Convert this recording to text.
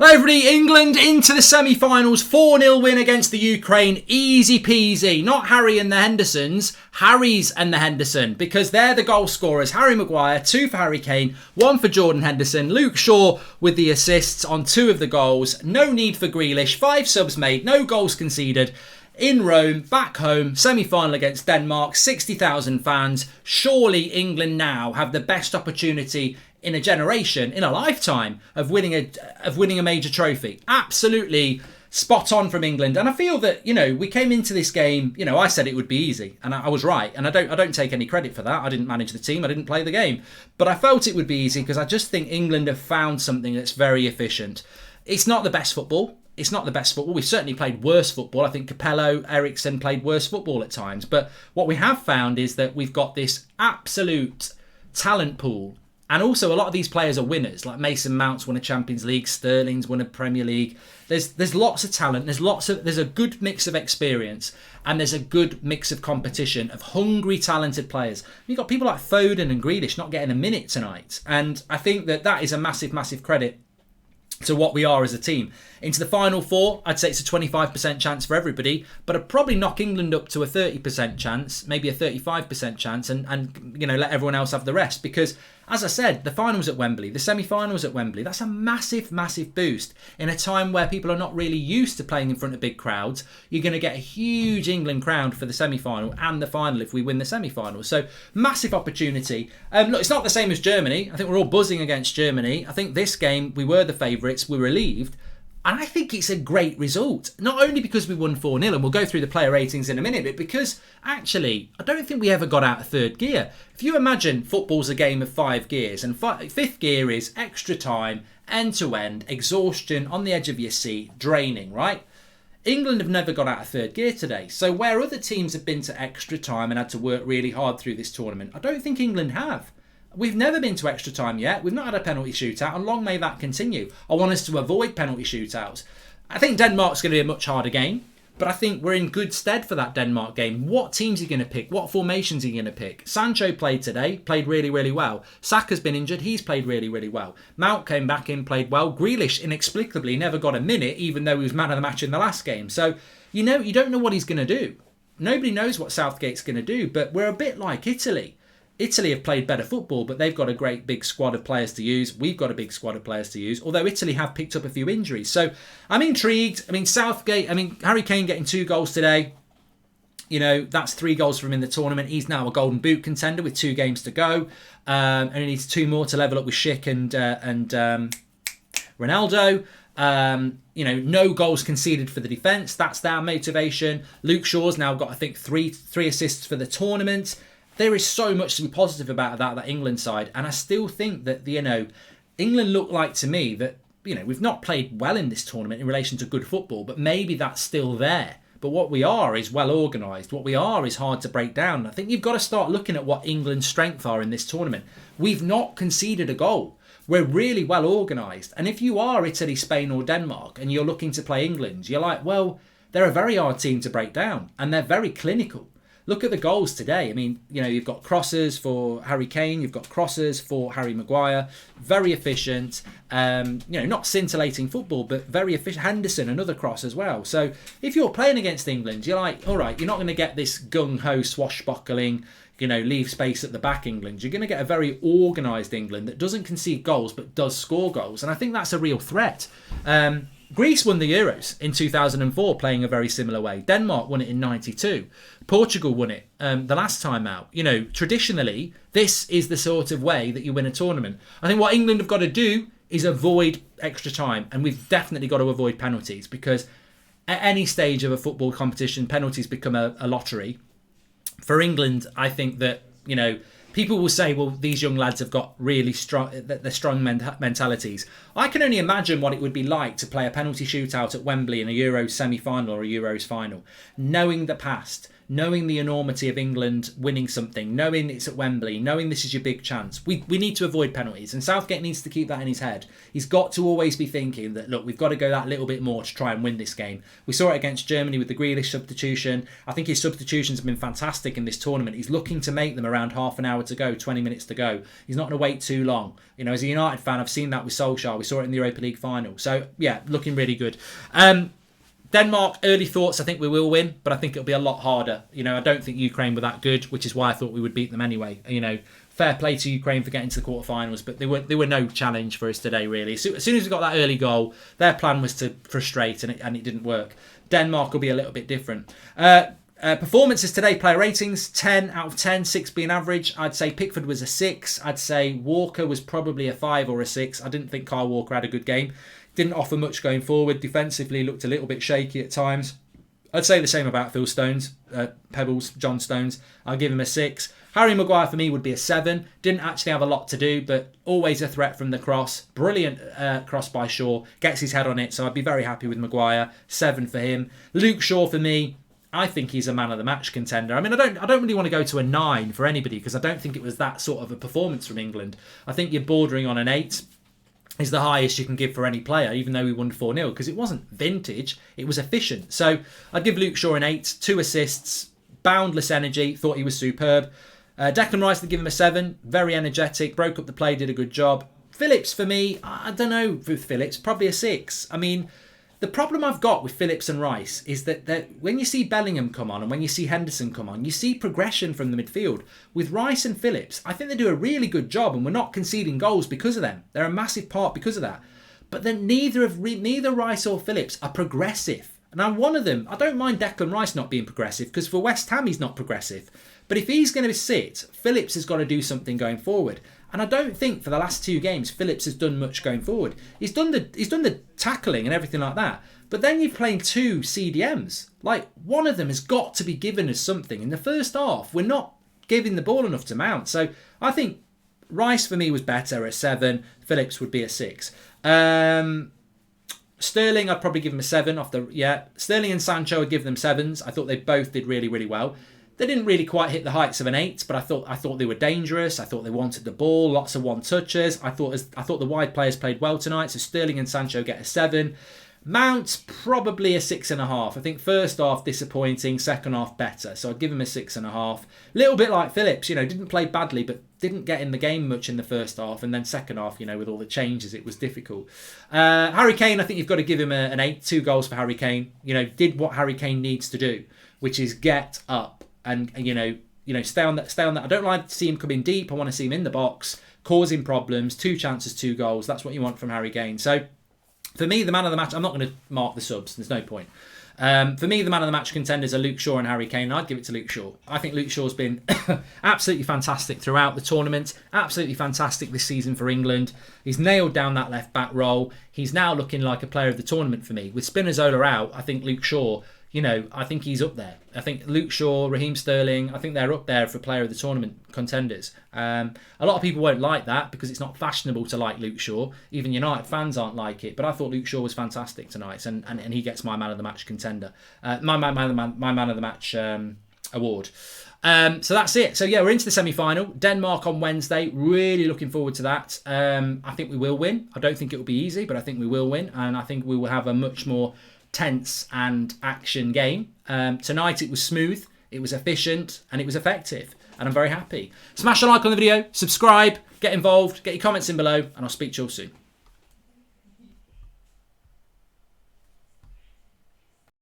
Hello everybody, England into the semi-finals, 4-0 win against the Ukraine, easy peasy. Not Harry and the Hendersons, Harry's and the Henderson, because they're the goal scorers. Harry Maguire, 2 for Harry Kane, 1 for Jordan Henderson. Luke Shaw with the assists on 2 of the goals. No need for Grealish, 5 subs made, no goals conceded. In Rome, back home, semi-final against Denmark, 60,000 fans. Surely England now have the best opportunity in a generation, in a lifetime, of winning a major trophy. Absolutely spot on from England. And I feel that, we came into this game, I said it would be easy, and I was right. And I don't take any credit for that. I didn't manage the team, I didn't play the game. But I felt it would be easy because I just think England have found something that's very efficient. It's not the best football. We've certainly played worse football. I think Capello, Ericsson played worse football at times. But what we have found is that we've got this absolute talent pool. And also a lot of these players are winners. Like Mason Mount's won a Champions League. Sterling's won a Premier League. There's lots of talent. There's a good mix of experience. And there's a good mix of competition of hungry, talented players. You've got people like Foden and Grealish not getting a minute tonight. And I think that is a massive, massive credit to what we are as a team. Into the final 4, I'd say it's a 25% chance for everybody, but I'd probably knock England up to a 30% chance, maybe a 35% chance, and let everyone else have the rest. Because, as I said, the finals at Wembley, the semi-finals at Wembley, that's a massive, massive boost. In a time where people are not really used to playing in front of big crowds, you're going to get a huge England crowd for the semi-final and the final if we win the semi-final. So, massive opportunity. Look, it's not the same as Germany. I think we're all buzzing against Germany. I think this game, we were the favourites, we're relieved. And I think it's a great result. Not only because we won 4-0, and we'll go through the player ratings in a minute, but because, actually, I don't think we ever got out of third gear. If you imagine football's a game of 5 gears, and fifth gear is extra time, end-to-end, exhaustion, on the edge of your seat, draining, right? England have never got out of third gear today. So where other teams have been to extra time and had to work really hard through this tournament, I don't think England have. We've never been to extra time yet. We've not had a penalty shootout, and long may that continue. I want us to avoid penalty shootouts. I think Denmark's going to be a much harder game, but I think we're in good stead for that Denmark game. What teams are you going to pick? What formations are you going to pick? Sancho played today, played really, really well. Saka's been injured, he's played really, really well. Mount came back in, played well. Grealish, inexplicably, never got a minute, even though he was man of the match in the last game. So, you don't know what he's going to do. Nobody knows what Southgate's going to do, but we're a bit like Italy. Italy have played better football, but they've got a great big squad of players to use. We've got a big squad of players to use, although Italy have picked up a few injuries. So I'm intrigued. Harry Kane getting 2 goals today. That's 3 goals from him in the tournament. He's now a Golden Boot contender with 2 games to go. And he needs 2 more to level up with Schick and Ronaldo. No goals conceded for the defence. That's their motivation. Luke Shaw's now got, I think, 3 assists for the tournament. There is so much to be positive about that England side. And I still think that, England look like to me that, we've not played well in this tournament in relation to good football, but maybe that's still there. But what we are is well organised. What we are is hard to break down. I think you've got to start looking at what England's strengths are in this tournament. We've not conceded a goal. We're really well organised. And if you are Italy, Spain or Denmark and you're looking to play England, you're like, well, they're a very hard team to break down. And they're very clinical. Look at the goals today. You've got crosses for Harry Kane. You've got crosses for Harry Maguire. Very efficient. Not scintillating football, but very efficient. Henderson, another cross as well. So if you're playing against England, you're like, all right, you're not going to get this gung-ho, swashbuckling, leave space at the back England. You're going to get a very organised England that doesn't concede goals, but does score goals. And I think that's a real threat. Greece won the Euros in 2004 playing a very similar way. Denmark won it in 92. Portugal won it the last time out. Traditionally, this is the sort of way that you win a tournament. I think what England have got to do is avoid extra time. And we've definitely got to avoid penalties because at any stage of a football competition, penalties become a lottery. For England, I think that, people will say, well, these young lads have got really strong mentalities. I can only imagine what it would be like to play a penalty shootout at Wembley in a Euros semi-final or a Euros final. Knowing the past, knowing the enormity of England winning something, knowing it's at Wembley, knowing this is your big chance, we need to avoid penalties. And Southgate needs to keep that in his head. He's got to always be thinking that, look, we've got to go that little bit more to try and win this game. We saw it against Germany with the Grealish substitution. I think his substitutions have been fantastic in this tournament. He's looking to make them around half an hour to go, 20 minutes to go. He's not going to wait too long. You know, as a United fan, I've seen that with Solskjaer. We saw it in the Europa League final. So, yeah, looking really good. Denmark, early thoughts, I think we will win, but I think it'll be a lot harder. You know, I don't think Ukraine were that good, which is why I thought we would beat them anyway. You know, fair play to Ukraine for getting to the quarterfinals, but they were no challenge for us today, really. So, as soon as we got that early goal, their plan was to frustrate, and it didn't work. Denmark will be a little bit different. Performances today, player ratings, 10 out of 10, 6 being average. I'd say Pickford was a 6. I'd say Walker was probably a 5 or a 6. I didn't think Kyle Walker had a good game. Didn't offer much going forward. Defensively, looked a little bit shaky at times. I'd say the same about Phil Stones, Pebbles, John Stones. I'll give him a 6. Harry Maguire for me would be a 7. Didn't actually have a lot to do, but always a threat from the cross. Brilliant cross by Shaw. Gets his head on it, so I'd be very happy with Maguire. 7 for him. Luke Shaw for me, I think he's a man of the match contender. I mean, I don't really want to go to a 9 for anybody because I don't think it was that sort of a performance from England. I think you're bordering on an 8. Is the highest you can give for any player, even though we won 4-0, because it wasn't vintage, it was efficient. So I'd give Luke Shaw an 8, 2 assists, boundless energy, thought he was superb. Declan Rice, I'd give him a 7, very energetic, broke up the play, did a good job. Phillips, for me, I don't know with Phillips, probably a 6. I mean, the problem I've got with Phillips and Rice is that when you see Bellingham come on and when you see Henderson come on, you see progression from the midfield. With Rice and Phillips, I think they do a really good job and we're not conceding goals because of them. They're a massive part because of that. But then neither Rice or Phillips are progressive. And I'm one of them. I don't mind Declan Rice not being progressive because for West Ham he's not progressive. But if he's going to sit, Phillips has got to do something going forward. And I don't think for the last 2 games Phillips has done much going forward. He's done the tackling and everything like that. But then you're playing 2 CDMs. Like, one of them has got to be given as something. In the first half, we're not giving the ball enough to Mount. So I think Rice for me was better at 7. Phillips would be a 6. Sterling, I'd probably give him a 7 Sterling and Sancho, I'd give them 7s. I thought they both did really, really well. They didn't really quite hit the heights of an 8, but I thought they were dangerous. I thought they wanted the ball, lots of one touches. I thought the wide players played well tonight. So Sterling and Sancho get a 7. Mount probably a 6.5. I think first half disappointing, second half better. So I'd give him a 6.5. Little bit like Phillips, didn't play badly, but didn't get in the game much in the first half, and then second half, with all the changes, it was difficult. Harry Kane, I think you've got to give him an 8. 2 goals for Harry Kane. Did what Harry Kane needs to do, which is get up. And stay on that. I don't like to see him come in deep. I want to see him in the box, causing problems. 2 chances, 2 goals. That's what you want from Harry Kane. So, for me, the man of the match. I'm not going to mark the subs. There's no point. For me, the man of the match contenders are Luke Shaw and Harry Kane. I'd give it to Luke Shaw. I think Luke Shaw's been absolutely fantastic throughout the tournament. Absolutely fantastic this season for England. He's nailed down that left back role. He's now looking like a player of the tournament for me. With Spinazzola out, I think Luke Shaw. I think he's up there. I think Luke Shaw, Raheem Sterling, I think they're up there for player of the tournament contenders. A lot of people won't like that because it's not fashionable to like Luke Shaw. Even United fans aren't like it. But I thought Luke Shaw was fantastic tonight, and he gets my man of the match contender. My man of the match award. So that's it. So yeah, we're into the semi-final. Denmark on Wednesday. Really looking forward to that. I think we will win. I don't think it will be easy, but I think we will win, and I think we will have a much more tense and action game. Tonight it was smooth, it was efficient, and it was effective, and I'm very happy. Smash a like on the video, subscribe, get involved, get your comments in below, and I'll speak to you all soon.